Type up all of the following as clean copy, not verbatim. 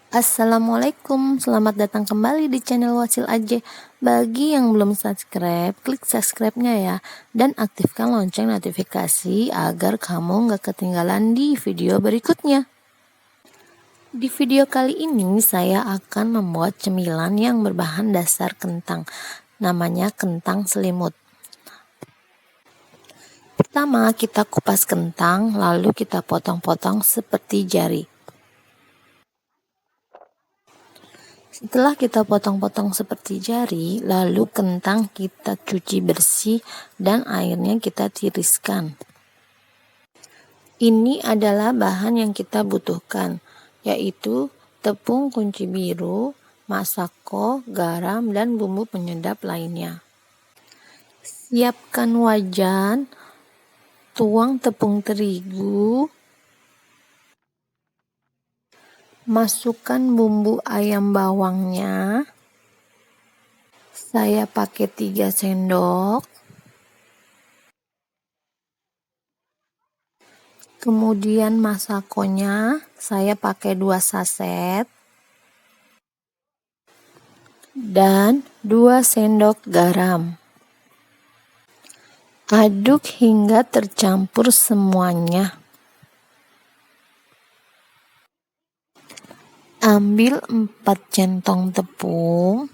Assalamualaikum, selamat datang kembali di channel Wasil Aja. Bagi yang belum subscribe, klik subscribe-nya ya. Dan aktifkan lonceng notifikasi agar kamu gak ketinggalan di video berikutnya. Di video kali ini saya akan membuat cemilan yang berbahan dasar kentang. Namanya kentang selimut. Pertama kita kupas kentang, lalu kita potong-potong seperti jari. Setelah kita potong-potong seperti jari, lalu kentang kita cuci bersih dan airnya kita tiriskan. Ini adalah bahan yang kita butuhkan, yaitu tepung kunci biru, masako, garam, dan bumbu penyedap lainnya. Siapkan wajan, tuang tepung terigu, masukkan bumbu ayam bawangnya. Saya pakai 3 sendok. Kemudian masakonya saya pakai 2 saset. Dan 2 sendok garam. Aduk hingga tercampur semuanya. Ambil 4 centong tepung.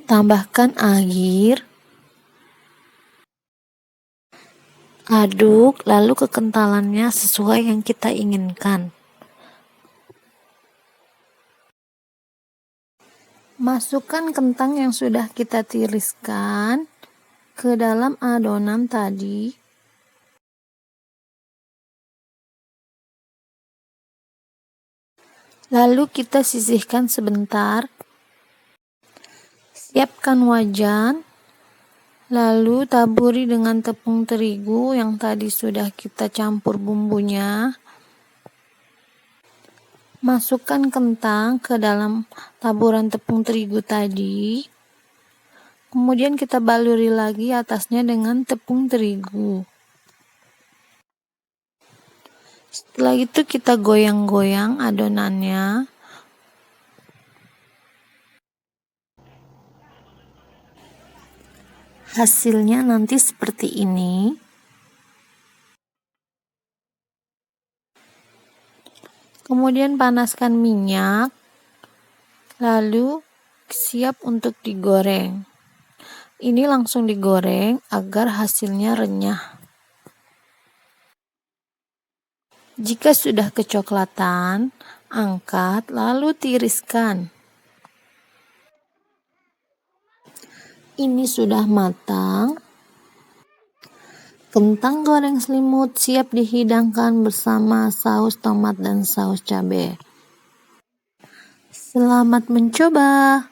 Tambahkan air. Aduk, lalu kekentalannya sesuai yang kita inginkan. Masukkan kentang yang sudah kita tiriskan ke dalam adonan tadi. Lalu kita sisihkan sebentar. Siapkan wajan. Lalu taburi dengan tepung terigu yang tadi sudah kita campur bumbunya. Masukkan kentang ke dalam taburan tepung terigu tadi. Kemudian kita baluri lagi atasnya dengan tepung terigu. Setelah itu kita goyang-goyang adonannya. Hasilnya nanti seperti ini. Kemudian panaskan minyak. Lalu siap untuk digoreng. Ini langsung digoreng agar hasilnya renyah. Jika sudah kecoklatan, angkat lalu tiriskan. Ini sudah matang. Kentang goreng selimut siap dihidangkan bersama saus tomat dan saus cabai. Selamat mencoba.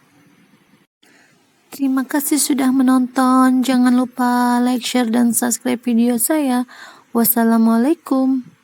Terima kasih sudah menonton. Jangan lupa like, share, dan subscribe video saya. Wassalamualaikum.